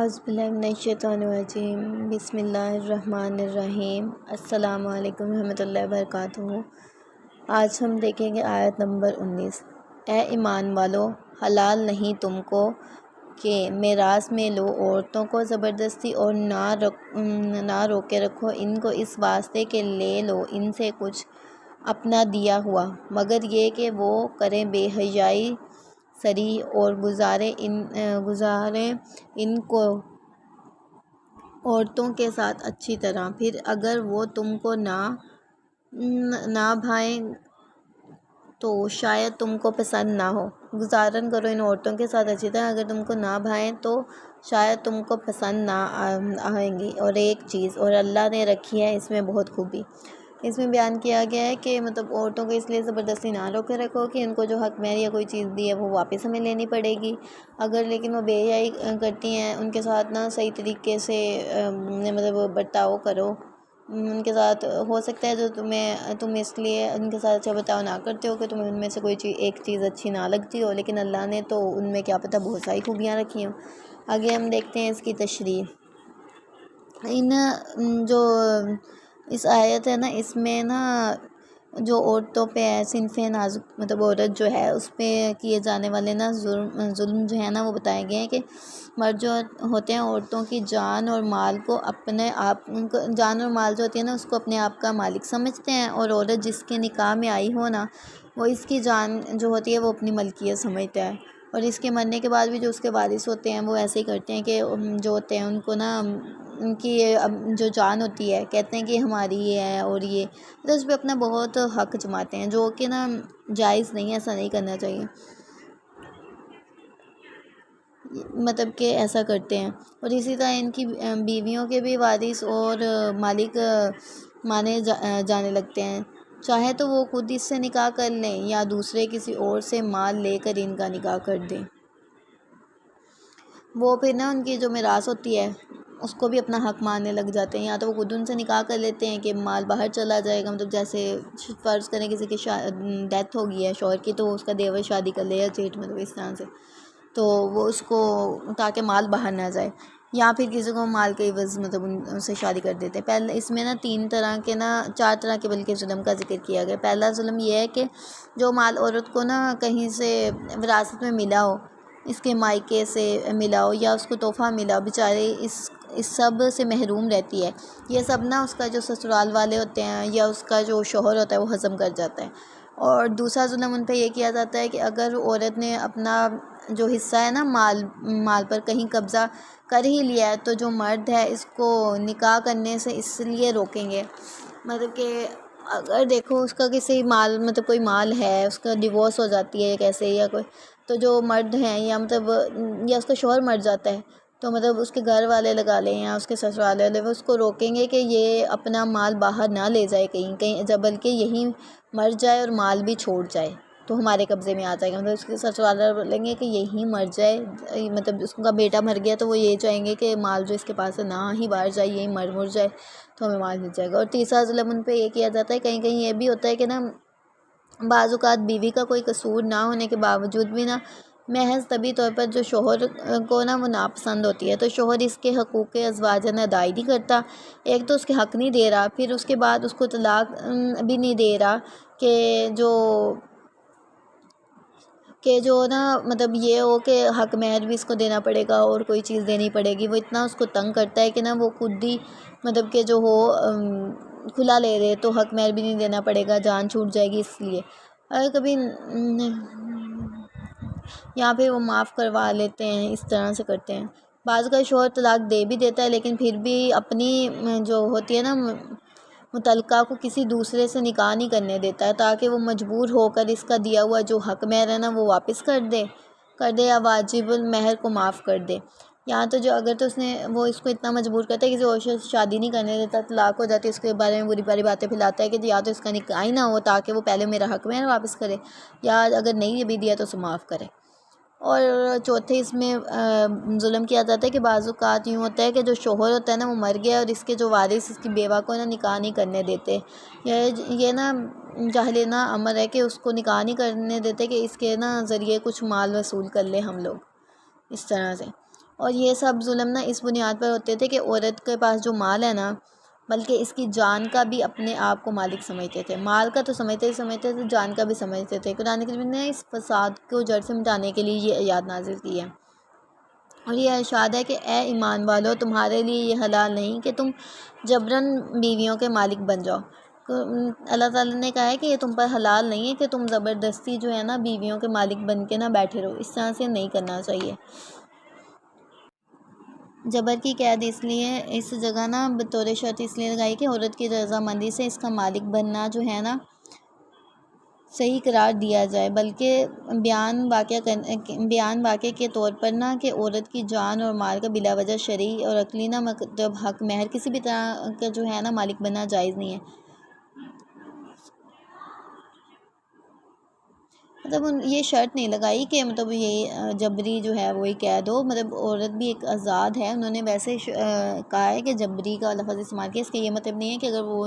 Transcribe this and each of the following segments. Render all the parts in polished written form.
اعوذ باللہ من الشیطان الرجیم، بسم اللہ الرحمن الرحیم۔ السلام علیکم ورحمۃ اللہ وبرکاتہ۔ آج ہم دیکھیں گے آیت نمبر 19۔ اے ایمان والو، حلال نہیں تم کو کہ میراث میں لو عورتوں کو زبردستی، اور نہ روکے رکھو ان کو اس واسطے کہ لے لو ان سے کچھ اپنا دیا ہوا، مگر یہ کہ وہ کریں بے حیائی صریح، اور گزاریں ان کو عورتوں کے ساتھ اچھی طرح۔ پھر اگر وہ تم کو نہ بھائیں تو شاید تم کو پسند نہ ہو۔ گزارن کرو ان عورتوں کے ساتھ اچھی طرح، اگر تم کو نہ بھائیں تو شاید تم کو پسند نہ آئیں گی۔ اور ایک چیز اور اللہ نے رکھی ہے اس میں بہت خوبی، اس میں بیان کیا گیا ہے کہ عورتوں کو اس لیے زبردستی نہ روکے رکھو کہ ان کو جو حق مہر یا کوئی چیز دی ہے وہ واپس ہمیں لینی پڑے گی۔ اگر لیکن وہ بے حیائی کرتی ہیں، ان کے ساتھ صحیح طریقے سے برتاؤ کرو ان کے ساتھ۔ ہو سکتا ہے جو تم اس لیے ان کے ساتھ اچھا برتاؤ نہ کرتے ہو کہ تمہیں ان میں سے کوئی ایک چیز اچھی نہ لگتی ہو، لیکن اللہ نے تو ان میں کیا پتہ بہت ساری خوبیاں رکھی ہوں۔ آگے ہم دیکھتے ہیں اس کی تشریح۔ جو اس آیت ہے اس میں جو عورتوں پہ ہے، صنف نازک عورت جو ہے اس پہ کیے جانے والے ظلم جو ہے وہ بتائے گئے ہیں کہ مرد جو ہوتے ہیں عورتوں کی جان اور مال کو جان اور مال جو ہوتی ہے اس کو اپنے آپ کا مالک سمجھتے ہیں، اور عورت جس کے نکاح میں آئی ہو وہ اس کی جان جو ہوتی ہے وہ اپنی ملکیت سمجھتا ہے، اور اس کے مرنے کے بعد بھی جو اس کے وارث ہوتے ہیں وہ ایسے ہی کرتے ہیں کہ جو ہوتے ہیں ان کو ان کی جو جان ہوتی ہے کہتے ہیں کہ ہماری یہ ہے، اور یہ اس پہ اپنا بہت حق جماتے ہیں، جو کہ جائز نہیں ہے، ایسا نہیں کرنا چاہیے، کہ ایسا کرتے ہیں۔ اور اسی طرح ان کی بیویوں کے بھی وارث اور مالک مانے جانے لگتے ہیں، چاہے تو وہ خود اس سے نکاح کر لیں یا دوسرے کسی اور سے مال لے کر ان کا نکاح کر دیں۔ وہ پھر ان کی جو میراث ہوتی ہے اس کو بھی اپنا حق ماننے لگ جاتے ہیں، یا تو وہ خود ان سے نکاح کر لیتے ہیں کہ مال باہر چلا جائے گا، جیسے فرض کریں کسی کی ڈیتھ ہو گئی ہے شوہر کی، تو اس کا دیور شادی کر لے یا جیٹھ اس طرح سے، تو وہ اس کو تاکہ مال باہر نہ جائے، یا پھر کسی کو مال کے عوض ان سے شادی کر دیتے ہیں۔ پہلے اس میں 4 طرح کے بلکہ ظلم کا ذکر کیا گیا۔ پہلا ظلم یہ ہے کہ جو مال عورت کو کہیں سے وراثت میں ملا ہو، اس کے مائکے سے ملا ہو یا اس کو تحفہ ملا ہو، بیچارے اس سب سے محروم رہتی ہے، یہ سب اس کا جو سسرال والے ہوتے ہیں یا اس کا جو شوہر ہوتا ہے وہ ہضم کر جاتا ہے۔ اور دوسرا ظلم ان پہ یہ کیا جاتا ہے کہ اگر عورت نے اپنا جو حصہ ہے مال پر کہیں قبضہ کر ہی لیا ہے، تو جو مرد ہے اس کو نکاح کرنے سے اس لیے روکیں گے، کہ اگر دیکھو اس کا کسی مال کوئی مال ہے، اس کا ڈیورس ہو جاتی ہے کیسے، یا کوئی تو جو مرد ہیں یا اس کا شوہر مر جاتا ہے، تو اس کے گھر والے لگا لیں یا اس کے سسرال والے وہ اس کو روکیں گے کہ یہ اپنا مال باہر نہ لے جائے کہیں بلکہ یہی مر جائے اور مال بھی چھوڑ جائے تو ہمارے قبضے میں آ جائے گا۔ اس کے سسرال والے بولیں گے کہ یہی مر جائے، اس کا بیٹا مر گیا تو وہ یہ چاہیں گے کہ مال جو اس کے پاس ہے نہ ہی باہر جائے، یہی مر جائے تو ہمیں مال مل جائے گا۔ اور تیسرا ظلم ان پہ یہ کیا جاتا ہے، کہیں یہ بھی ہوتا ہے کہ بعض اوقات بیوی کا کوئی قصور نہ ہونے کے باوجود بھی محض طبی طور پر جو شوہر کو وہ ناپسند ہوتی ہے، تو شوہر اس کے حقوق ازواجن ادائی نہیں کرتا، ایک تو اس کے حق نہیں دے رہا، پھر اس کے بعد اس کو طلاق بھی نہیں دے رہا، کہ جو یہ ہو کہ حق مہر بھی اس کو دینا پڑے گا اور کوئی چیز دینی پڑے گی، وہ اتنا اس کو تنگ کرتا ہے کہ وہ خود ہی کہ جو ہو کھلا لے رہے تو حق مہر بھی نہیں دینا پڑے گا، جان چھوٹ جائے گی، اس لیے اگر کبھی یہاں پہ وہ معاف کروا لیتے ہیں، اس طرح سے کرتے ہیں۔ بعض کا شوہر طلاق دے بھی دیتا ہے لیکن پھر بھی اپنی جو ہوتی ہے متعلقہ کو کسی دوسرے سے نکاح نہیں کرنے دیتا ہے، تاکہ وہ مجبور ہو کر اس کا دیا ہوا جو حق مہر ہے وہ واپس کر دے یا واجب المہر کو معاف کر دے، یہاں تو جو اگر تو اس کو اتنا مجبور کرتا ہے کسی اور سے شادی نہیں کرنے دیتا، طلاق ہو جاتی ہے، اس کے بارے میں بری باتیں پھیلاتا ہے کہ یا تو اس کا نکاح ہی نہ ہو تاکہ وہ پہلے میرا حق مہر واپس کرے، یا اگر نہیں بھی دیا تو اسے معاف کرے۔ اور چوتھے اس میں ظلم کیا جاتا ہے کہ بعض اوقات یوں ہوتا ہے کہ جو شوہر ہوتا ہے وہ مر گیا اور اس کے جو وارث اس کی بیوہ کو نکاح نہیں کرنے دیتے، یہ جاہلانہ امر ہے کہ اس کو نکاح نہیں کرنے دیتے کہ اس کے ذریعے کچھ مال وصول کر لیں ہم لوگ، اس طرح سے۔ اور یہ سب ظلم نا اس بنیاد پر ہوتے تھے کہ عورت کے پاس جو مال ہے نا، بلکہ اس کی جان کا بھی اپنے آپ کو مالک سمجھتے تھے۔ مال کا تو سمجھتے تھے، جان کا بھی سمجھتے تھے۔ قرآن کریم نے اس فساد کو جڑ سے مٹانے کے لیے یہ آیات نازل کی ہے، اور یہ ارشاد ہے کہ اے ایمان والو، تمہارے لیے یہ حلال نہیں کہ تم جبراً بیویوں کے مالک بن جاؤ۔ اللہ تعالیٰ نے کہا ہے کہ یہ تم پر حلال نہیں ہے کہ تم زبردستی جو ہے نا بیویوں کے مالک بن کے نہ بیٹھے رہو، اس طرح سے نہیں کرنا چاہیے۔ جبر کی قید اس لیے اس جگہ نا بطور شرط اس لیے لگائی کہ عورت کی رضامندی سے اس کا مالک بننا جو ہے نا صحیح قرار دیا جائے، بلکہ بیان واقع کے طور پر نہ کہ عورت کی جان اور مال کا بلا وجہ شرعی اور عقلی نہ مطلب حق مہر کسی بھی طرح کا جو ہے نا مالک بننا جائز نہیں ہے۔ مطلب یہ شرط نہیں لگائی کہ مطلب یہ جبری جو ہے وہی قید ہو، مطلب عورت بھی ایک آزاد ہے۔ انہوں نے ویسے کہا ہے کہ جبری کا لفظ استعمال کیا، اس کا یہ مطلب نہیں ہے کہ اگر وہ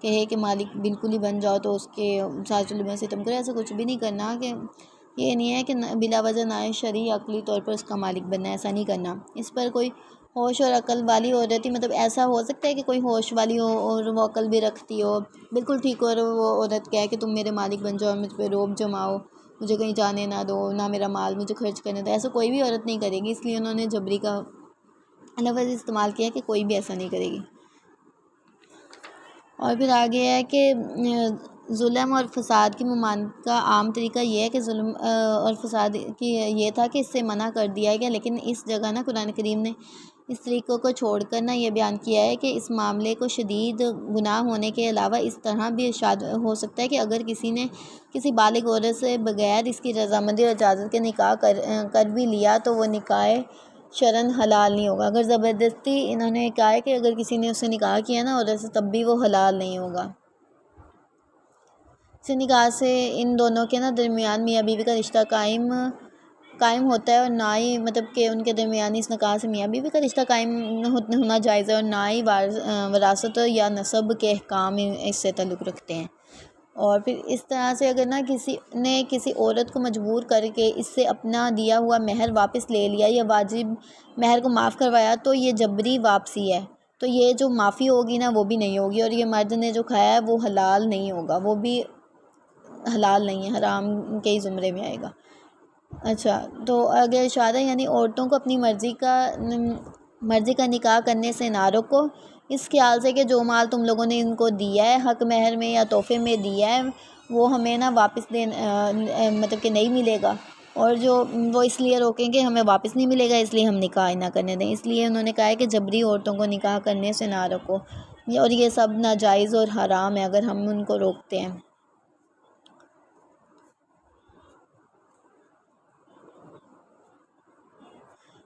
کہے کہ مالک بالکل ہی بن جاؤ تو اس کے ساتھ ظلم ستم کرے، ایسا کچھ بھی نہیں کرنا، کہ یہ نہیں ہے کہ بلا وجہ نہ شرعی عقلی طور پر اس کا مالک بننا، ایسا نہیں کرنا۔ اس پر کوئی ہوش اور عقل والی عورت ہی، مطلب ایسا ہو سکتا ہے کہ کوئی ہوش والی ہو اور وہ عقل بھی رکھتی ہو، بالکل ٹھیک ہو، اور وہ عورت کہے کہ تم میرے مالک بن جاؤ، مجھ پہ روب جماؤ، مجھے کہیں جانے نہ دو، نہ میرا مال مجھے خرچ کرنے دو، ایسا کوئی بھی عورت نہیں کرے گی۔ اس لیے انہوں نے جبری کا لفظ استعمال کیا کہ کوئی بھی ایسا نہیں کرے گی۔ اور پھر آگے ہے کہ ظلم اور فساد کی ممانعت کا عام طریقہ یہ ہے کہ ظلم اور فساد کی یہ تھا کہ اس سے منع کر دیا گیا، لیکن اس جگہ نا قرآن کریم نے اس طریقوں کو چھوڑ کر نا یہ بیان کیا ہے کہ اس معاملے کو شدید گناہ ہونے کے علاوہ اس طرح بھی ارشاد ہو سکتا ہے کہ اگر کسی نے کسی بالغ عورت سے بغیر اس کی رضامندی اور اجازت کے نکاح کر بھی لیا تو وہ نکاح شرعاً حلال نہیں ہوگا۔ اگر زبردستی انہوں نے کہا ہے کہ اگر کسی نے اس سے نکاح کیا نا عورت سے، تب بھی وہ حلال نہیں ہوگا۔ اس نکاح سے ان دونوں کے نا درمیان میاں بیوی کا رشتہ قائم ہوتا ہے، اور نہ ہی مطلب کہ ان کے درمیان اس نکاح سے میاں بیوی کا رشتہ قائم ہونا جائز ہے، اور نہ ہی وراثت یا نسب کے احکام اس سے تعلق رکھتے ہیں۔ اور پھر اس طرح سے اگر نا کسی نے کسی عورت کو مجبور کر کے اس سے اپنا دیا ہوا مہر واپس لے لیا یا واجب مہر کو معاف کروایا تو یہ جبری واپسی ہے، تو یہ جو معافی ہوگی نا وہ بھی نہیں ہوگی، اور یہ مرد نے جو کھایا ہے وہ حلال نہیں ہوگا، وہ بھی حلال نہیں ہے، حرام کے ہی زمرے میں آئے گا۔ اچھا، تو اگر اشارہ یعنی عورتوں کو اپنی مرضی کا نکاح کرنے سے نہ روکو، اس خیال سے کہ جو مال تم لوگوں نے ان کو دیا ہے حق مہر میں یا تحفے میں دیا ہے وہ ہمیں نا واپس مطلب کہ نہیں ملے گا، اور جو وہ اس لیے روکیں کہ ہمیں واپس نہیں ملے گا اس لیے ہم نکاح نہ کرنے دیں، اس لیے انہوں نے کہا ہے کہ جبری عورتوں کو نکاح کرنے سے نہ روکو، اور یہ سب ناجائز اور حرام ہے اگر ہم ان کو روکتے ہیں۔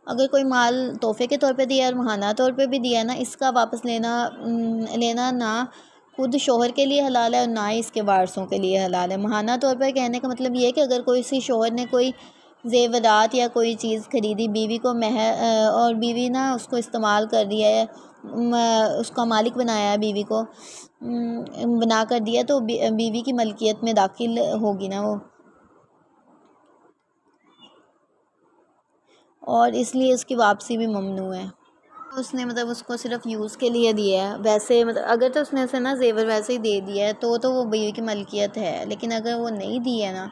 اگر کوئی مال تحفے کے طور پہ دیا اور ماہانہ طور پہ بھی دیا نا، اس کا واپس لینا نہ خود شوہر کے لیے حلال ہے اور نہ ہی اس کے وارثوں کے لیے حلال ہے۔ ماہانہ طور پر کہنے کا مطلب یہ ہے کہ اگر کوئی شوہر نے کوئی زیورات یا کوئی چیز خریدی بیوی کو اور بیوی نا اس کو استعمال کر دیا ہے، اس کا مالک بنایا ہے، بیوی کو بنا کر دیا، تو بیوی کی ملکیت میں داخل ہوگی نا وہ، اور اس لیے اس کی واپسی بھی ممنوع ہے۔ اس نے مطلب اس کو صرف یوز کے لیے دیا ہے، ویسے مطلب اگر تو اس نے اسے نا زیور ویسے ہی دے دیا ہے تو وہ بیوی کی ملکیت ہے، لیکن اگر وہ نہیں دی ہے نا،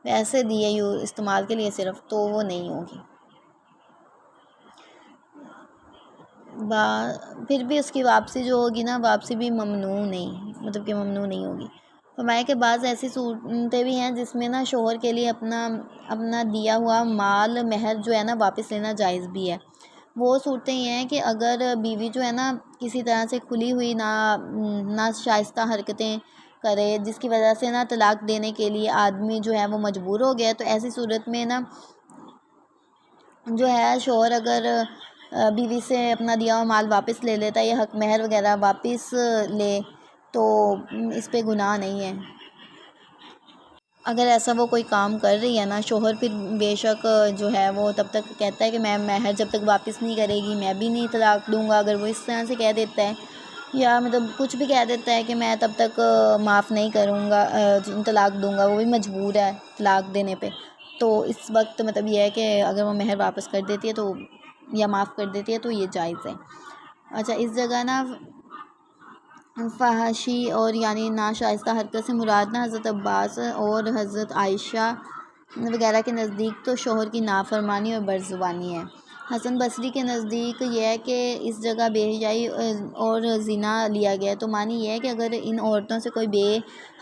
ویسے دی ہے استعمال کے لیے صرف، تو وہ نہیں ہوگی۔ پھر بھی اس کی واپسی جو ہوگی نا، واپسی بھی ممنوع نہیں ہوگی۔ فرمایا کہ بعض ایسی صورتیں بھی ہیں جس میں نا شوہر کے لیے اپنا دیا ہوا مال مہر جو ہے نا واپس لینا جائز بھی ہے۔ وہ صورتیں یہ ہیں کہ اگر بیوی جو ہے نا کسی طرح سے کھلی ہوئی نا شائستہ حرکتیں کرے جس کی وجہ سے نا طلاق دینے کے لیے آدمی جو ہے وہ مجبور ہو گیا، تو ایسی صورت میں نا جو ہے شوہر اگر بیوی سے اپنا دیا ہوا مال واپس لے لیتا ہے یا حق مہر وغیرہ واپس لے تو اس پہ گناہ نہیں ہے۔ اگر ایسا وہ کوئی کام کر رہی ہے نا، شوہر پھر بے شک جو ہے وہ تب تک کہتا ہے کہ میں مہر جب تک واپس نہیں کرے گی میں بھی نہیں طلاق دوں گا، اگر وہ اس طرح سے کہہ دیتا ہے یا مطلب کچھ بھی کہہ دیتا ہے کہ میں تب تک معاف نہیں کروں گا، طلاق دوں گا، وہ بھی مجبور ہے طلاق دینے پہ، تو اس وقت مطلب یہ ہے کہ اگر وہ مہر واپس کر دیتی ہے تو یا معاف کر دیتی ہے تو یہ جائز ہے۔ اچھا، اس جگہ نا فحاشی اور یعنی ناشائستہ حرکت سے مراد نا حضرت عباس اور حضرت عائشہ وغیرہ کے نزدیک تو شوہر کی نافرمانی اور بدزبانی ہے۔ حسن بصری کے نزدیک یہ ہے کہ اس جگہ بے حیائی اور زنا لیا گیا ہے، تو معنی یہ ہے کہ اگر ان عورتوں سے کوئی بے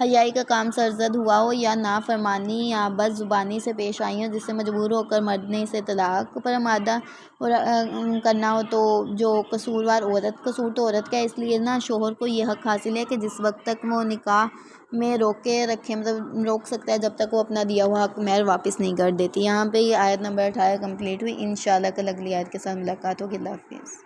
حیائی کا کام سرزد ہوا ہو یا نافرمانی یا بد زبانی سے پیش آئی ہوں جس سے مجبور ہو کر مرد نے اسے طلاق پر آمادہ کرنا ہو، تو جو قصور تو عورت کا ہے، اس لیے نا شوہر کو یہ حق حاصل ہے کہ جس وقت تک وہ نکاح میں روک سکتا ہے جب تک وہ اپنا دیا ہوا حق مہر واپس نہیں کر دیتی۔ یہاں پہ یہ آیت نمبر 18 کمپلیٹ ہوئی۔ انشاءاللہ کل اگلی آیت کے ساتھ ملاقات ہوگی۔ اللہ حافظ۔